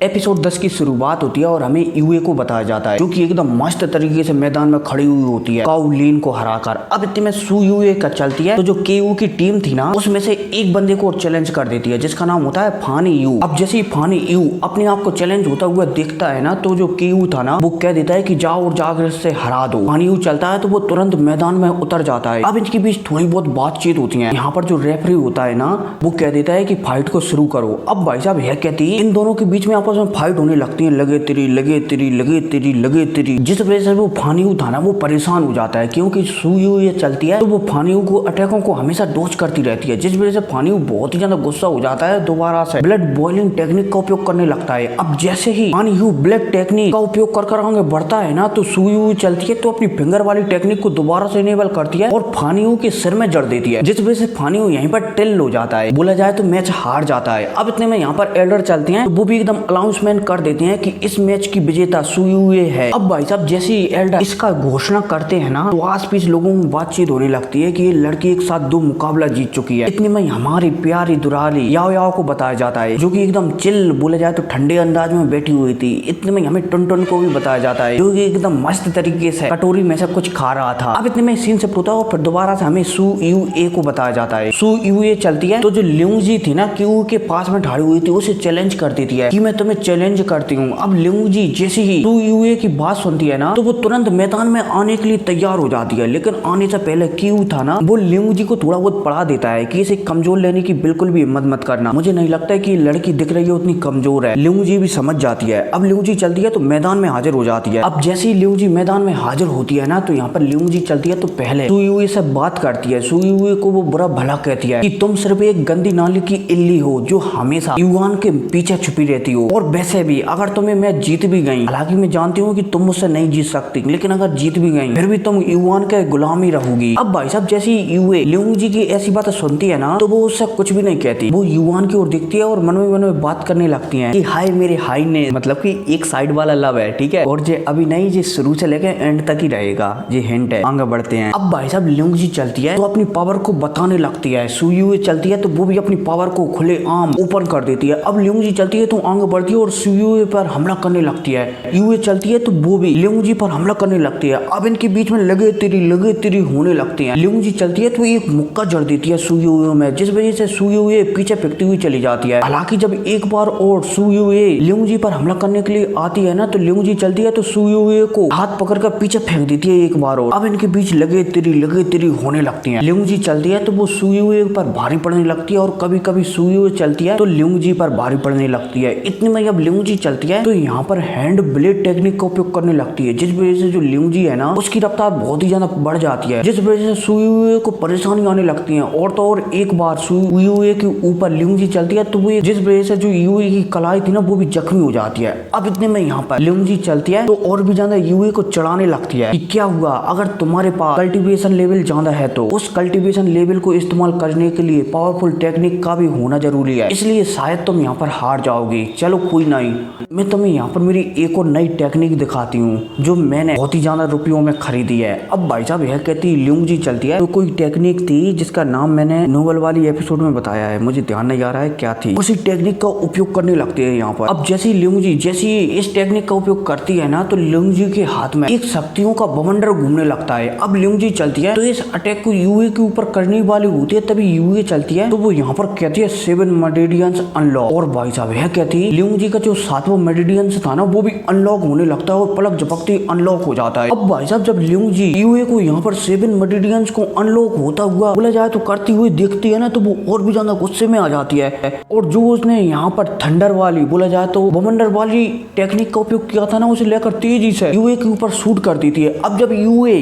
Episode 10 की शुरुआत होती है और हमें यूए को बताया जाता है जो कि एकदम मस्त तरीके से मैदान में खड़ी हुई होती है काउ लिन को हराकर। अब इतने में सू यूए का चलती है तो जो केयू की टीम थी ना उसमें से एक बंदे को चैलेंज कर देती है जिसका नाम होता है फानी यू। अब जैसे ही फानी यू अपने आप को चैलेंज होता हुआ देखता है ना तो जो केयू था ना वो कह देता है कि जाओ और जाकर इससे हरा दो। फानी यू चलता है तो वो तुरंत मैदान में उतर जाता है। अब इनके बीच थोड़ी बहुत बातचीत होती है। यहाँ पर जो रेफरी होता है ना वो कह देता है कि फाइट को शुरू करो। अब भाई साहब यह कहती है इन दोनों के बीच में आपस में फाइट होने लगती है, लगे तेरी लगे तेरी लगे तेरी लगे तेरी, जिस वजह से वो फानी यू था ना वो परेशान हो जाता है क्योंकि सू यू ये चलती है तो वो फानी यू को अटैकों को हमेशा डॉज करती रहती है, जिस वजह से फानी यू बहुत ही ज्यादा गुस्सा हो जाता है। दोबारा से ब्लड बॉइलिंग टेक्निक का उपयोग करने लगता है। अब जैसे ही फानी यू ब्लड टेक्निक का उपयोग कर आगे बढ़ता है ना तो सू यू चलती है तो अपनी फिंगर वाली टेक्निक को दोबारा से इनेबल करती है और फानी यू के सिर में जड़ देती है, जिस वजह से फानी यू यहीं पर टिल हो जाता है, बोला जाए तो मैच हार जाता है। अब इतने में यहाँ पर एल्डर चलते हैं तो वो भी एकदम अनाउंसमेंट कर देते हैं कि इस मैच की विजेता सू यूए है। अब भाई साहब जैसे ही एल्डर इसका घोषणा करते हैं ना तो आस पास लोगों में बातचीत होने लगती है कि ये लड़की एक साथ 2 मुकाबला जीत चुकी है। इतने में हमारी प्यारी दुराली याओ याओ को बताया जाता है जो कि एकदम चिल बोला जाए तो ठंडे अंदाज में बैठी हुई थी। इतने में हमें टुन को भी बताया जाता है जो कि एकदम मस्त तरीके से कटोरी में से कुछ खा रहा था। अब इतने में सीन से होता है और फिर दोबारा से हमें सू यूए को बताया जाता है। सू यूए चलती है तो जो ल्यूजी थी ना क्यू के पास में ढाड़ी हुई थी उसे चैलेंज कर देती है कि मैं तुम्हें चैलेंज करती हूँ। अब ल्यूजी जैसे ही सू यूए की बात सुनती है ना तो वो तुरंत मैदान में आने के लिए तैयार हो जाती है, लेकिन आने से पहले क्यू था ना वो ल्यूजी को थोड़ा बहुत पढ़ा देता है कि इसे कमजोर लेने की बिल्कुल भी हिम्मत मत करना। मुझे नहीं लगता है कि लड़की दिख रही है उतनी कमजोर है। ल्यूजी भी समझ जाती है। अब ल्यूजी चलती है तो मैदान में हाजिर हो जाती है। अब जैसे ही ल्यूजी मैदान में हाजिर होती है ना तो यहाँ पर ल्यूजी चलती है तो पहले सू यूए से बात करती है। सू यूए को वो बुरा भला कहती है कि तुम सिर्फ एक गंदी नाली की इल्ली हो जो हमेशा युवान के पीछे छुपी रहती हो, और वैसे भी अगर तुम्हें मैं जीत भी गई, हालांकि मैं जानती हूँ कि तुम मुझसे नहीं जीत सकती, लेकिन अगर जीत भी गई फिर भी तुम युवान के गुलाम ही रहोगी। अब भाई साहब जैसी यूए ल्यूजी की ऐसी बातें सुनती है ना तो वो उससे कुछ भी नहीं कहती, वो युवान की ओर देखती है और मन में बात करने लगती है कि हाय मेरे हाई ने, मतलब कि एक साइड वाला लव है, ठीक है, और जे अभी नहीं जे शुरू से लेके एंड तक ही रहेगा, ये हिंट है। आगे बढ़ते हैं। अब भाई साहब ल्यूजी चलती है तो अपनी पावर को बताने लगती है। सू यूए चलती है तो वो भी अपनी पावर को खुले आम ओपन कर देती है। अब ल्यूजी चलती है तो आगे बढ़ती है और सू यूए पर हमला करने लगती है। यूए चलती है तो वो भी ल्यूजी पर हमला करने लगती है। अब इनके बीच में लगे तेरी होने लगती है। ल्यूजी चलती है तो एक मुक्का जड़ देती है सू यूए में, जिस वजह से सू यूए पीछे फेंकती हुई चली जाती है। हालांकि जब एक बार और सू यूए ल्यूजी पर हमला करने के लिए आती है ना तो ल्यूजी चलती है तो सू यूए को हाथ पकड़कर पीछे फेंक देती है एक बार और। अब इनके बीच लगे तेरी होने लगती है। ल्यूजी चलती है तो वो सू यूए पर भारी पड़ने लगती है और कभी कभी सू यूए चलती है तो ल्यूजी पर भारी पड़ने लगती है। इतने में जब ल्यूजी चलती है तो यहाँ पर हैंड ब्लेड टेक्निक का उपयोग करने लगती है, जिस वजह से जो ल्यूजी है ना उसकी रफ्तार बहुत ही ज्यादा बढ़ जाती है, जिस वजह से सू यूए को परेशानी आने लगती है। और तो और एक बार सू यूए के ऊपर ल्यूजी चलती है तो वो जिस वजह से जो यूए की कलाई थी ना वो भी जख्मी हो जाती है। अब इतने में यहाँ पर ल्यूजी चलती है तो और भी ज्यादा यूए को चढ़ाने लगती है कि क्या हुआ अगर तुम्हारे पास कल्टीवेशन लेवल ज्यादा है तो उस कल्टीवेशन लेवल को इस्तेमाल करने के लिए पावरफुल टेक्निक का भी होना जरूरी है, इसलिए शायद तुम यहाँ पर हार जाओगी। चलो कोई नहीं, मैं तुम्हें यहाँ पर मेरी एक और नई टेक्निक दिखाती हूँ जो मैंने बहुत ही ज्यादा रुपयों में खरीदी है। अब भाई साहब यह कहती ल्यूजी चलती है तो कोई टेक्निक थी जिसका नाम मैंने नोवेल वाली एपिसोड में बताया है, मुझे ध्यान नहीं आ रहा है क्या थी, उसी टेक्निक का उपयोग करने लगती है यहाँ पर। अब जैसी ल्यूजी जैसी इस टेक्निक का उपयोग करती है ना तो ल्यूजी के हाथ में एक शक्तियों का बवंडर घूमने लगता है। अब ल्यूजी चलती है तो इस अटैक को यूए के ऊपर करने वाली होती है, तभी यूए चलती है तो वो यहाँ पर कहती है 7 मेरिडियंस अनलॉक, और भाई साहब यह कहती है ल्यूजी का जो 7वां मेरिडियंस था ना वो भी अनलॉक होने लगता है और पलक झपकते अनलॉक हो जाता है। अब भाई साहब जब ल्यूजी यूए को यहाँ पर 7 मेरिडियंस को अनलॉक होता हुआ बोला जाए तो करती हुई देखती है ना तो वो और भी ज्यादा गुस्से में आ जाती है, और जो उसने यहाँ पर थंडर वाली बोला जाए तो बवंडर वाली टेक्निक का उपयोग किया था ना उसे लेकर तेजी से यूए के ऊपर शूट कर देती है। अब जब यूए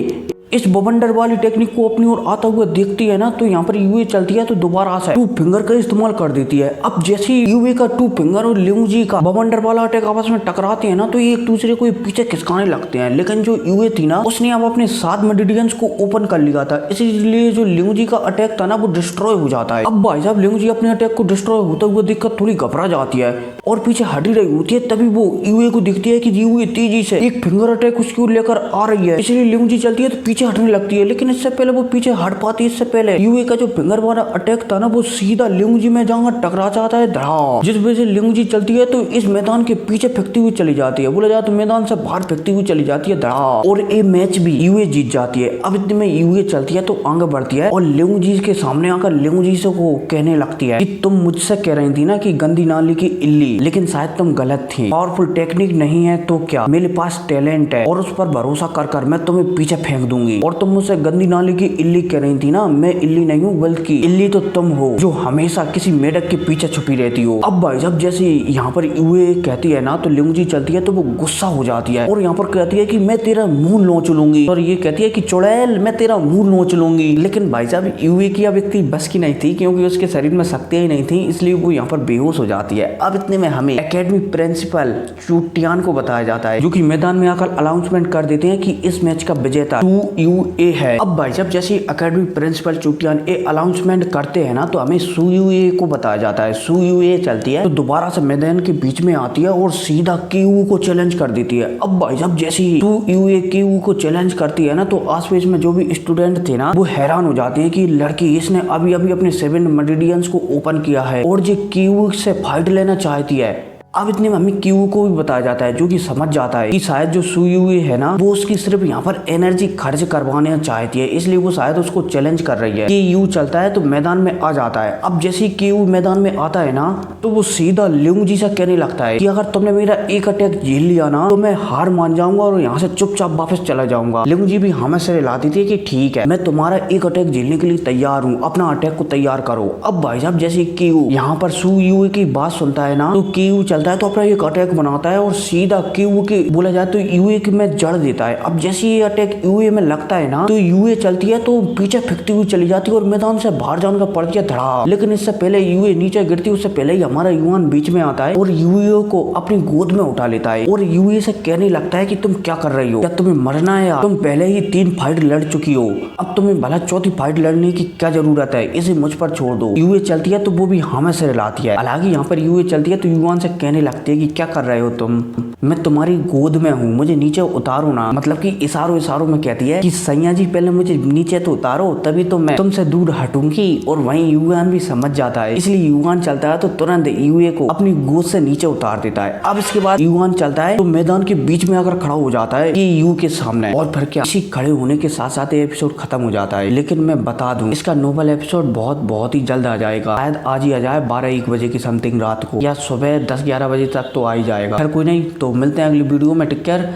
इस बवंडर वाली टेक्निक को अपनी ओर आता हुआ देखती है ना तो यहाँ पर यूए चलती है तो दोबारा से 2 फिंगर का इस्तेमाल कर देती है। अब जैसे यूए का 2 फिंगर और ल्यूजी का बवंडर वाला अटैक आपस में टकराते हैं ना तो ये एक दूसरे को पीछे खिसकाने लगते हैं, लेकिन जो यूए थी ना उसने अब अपने 7 मेरिडियंस को ओपन कर लिया था, इसलिए जो ल्यूजी का अटैक था ना वो डिस्ट्रॉय हो जाता है। अब भाई साहब ल्यूजी अपने अटैक को डिस्ट्रॉय होता हुआ देखकर थोड़ी घबरा जाती है, और पीछे हट ही रही होती है, तभी वो यूए को दिखती है कि यूए तेजी से एक फिंगर अटैक उसकी ओर लेकर आ रही है, इसलिए लिंगजी चलती है तो पीछे हटने लगती है। लेकिन इससे पहले वो पीछे हट पाती है, इससे पहले यूए का जो फिंगर वाला अटैक था ना वो सीधा लिंगजी में जाकर टकरा जाता है धड़ाम, जिस वजह से लिंगजी चलती है तो इस मैदान के पीछे फेंकती हुई चली जाती है, बोला जाए तो मैदान से बाहर फेंकती हुई चली जाती है धड़ाम, और ये मैच भी यूए जीत जाती है। अब इतने में यूए चलती है तो आगे बढ़ती है और लिंगजी के सामने आकर लिंगजी से को कहने लगती है कि तुम मुझसे कह रही थी ना कि गंदी नाली की इल्ली, लेकिन शायद तुम गलत थी। पावरफुल टेक्निक नहीं है तो क्या, मेरे पास टैलेंट है और उस पर भरोसा कर कर मैं तुम्हें पीछे फेंक दूंगी। और तुम मुझसे गंदी नाली की इल्ली कह रही थी ना, मैं इल्ली नहीं हूँ बल्कि इल्ली तो तुम हो जो हमेशा किसी मेढक के पीछे छुपी रहती हो। अब भाई जब जैसे यहाँ पर यूए कहती है ना तो लिंगजी चलती है तो वो गुस्सा हो जाती है और यहाँ पर कहती है कि मैं तेरा मुंह नोच लूंगी, और ये कहती है कि चुड़ैल मैं तेरा मुंह नोच लूंगी। लेकिन भाई साहब यूए की अब इतनी बस की नहीं थी क्योंकि उसके शरीर में शक्तियां ही नहीं थी, इसलिए वो यहाँ पर बेहोश हो जाती है। अब इतने में हमें एकेडमी प्रिंसिपल चूटियान को बताया जाता है जो कि मैदान में आकर अनाउंसमेंट कर देते हैं कि इस मैच का विजेता 2UA है। अब भाई साहब जैसे एकेडमी प्रिंसिपल चूटियान ये अनाउंसमेंट करते हैं ना तो हमें 2UA को बताया जाता है। 2UA चलती है तो दोबारा से मैदान के बीच में आती है और सीधा KO को चैलेंज कर देती है। अब भाई साहब जैसे ही 2UA KO को चैलेंज करती है ना तो आसपास में जो भी स्टूडेंट थे ना वो हैरान हो जाते हैं कि लड़की इसने अभी अभी अपने 7 मेरिडियंस को ओपन किया है और जो KO से फाइट लेना चाहती है। अब इतने में हमें KO को भी बताया जाता है जो कि समझ जाता है कि शायद जो 2UA है ना वो उसकी सिर्फ यहाँ पर एनर्जी खर्च करवाने चाहती है, इसलिए वो शायद उसको चैलेंज कर रही है। KO चलता है तो मैदान में आ जाता है। अब जैसे ही KO मैदान में आता है ना तो वो सीधा लिंगजी से कहने लगता है कि अगर तुमने मेरा एक अटैक झेल लिया ना तो मैं हार मान जाऊंगा और यहाँ से चुपचाप वापस चला जाऊंगा। लिंगजी भी हमें से लाती थी कि ठीक है मैं तुम्हारा एक अटैक झेलने के लिए तैयार हूँ, अपना अटैक को तैयार करो। अब भाई साहब जैसे KO यहाँ पर 2UA की बात सुनता है ना तो KO चलता है तो अपना एक अटैक बनाता है और सीधा KO के बोला जाए तो यूए के में जड़ देता है। अब जैसे ये अटैक यूए में लगता है ना तो यूए चलती है तो पीछे फेंकती हुई चली जाती है और मैदान से बाहर जाने का पड़ती है धड़ा। लेकिन इससे पहले यूए नीचे गिरती है उससे पहले ही हमारा युवान बीच में आता है और यूए को अपनी गोद में उठा लेता है और यूए से कहने लगता है कि तुम क्या कर रही हो, क्या तुम्हें मरना है यार? तुम पहले ही 3 फाइट लड़ चुकी हो, अब तुम्हें भला चौथी फाइट लड़ने की क्या जरूरत है, इसे मुझ पर छोड़ दो। यूए चलती है तो वो भी हमें से लाती है। हालांकि यहाँ पर यूए चलती है तो युवान से कहने लगती है कि क्या कर रहे हो तुम, मैं तुम्हारी गोद में हूँ, मुझे नीचे उतारो ना। मतलब कि इशारों में कहती है कि सैया जी पहले मुझे नीचे तो उतारो तभी तो मैं तुमसे दूर हटूंगी। और वहीं युवान भी समझ जाता है, इसलिए युवान चलता है तो तुरंत यूए को अपनी गोद से नीचे उतार देता है। अब इसके बाद युवान चलता है तो मैदान के बीच में आकर खड़ा हो जाता है यू के सामने। और फिर क्या, इसी खड़े होने के साथ साथ एपिसोड खत्म हो जाता है। लेकिन मैं बता दूं इसका नोबल एपिसोड बहुत ही जल्द आ जाएगा, शायद आज ही आ जाए 12-1 बजे की समथिंग रात को, या सुबह 10-11 बजे तक तो आ ही जाएगा। फिर कोई नहीं तो मिलते हैं अगली वीडियो में। Take care.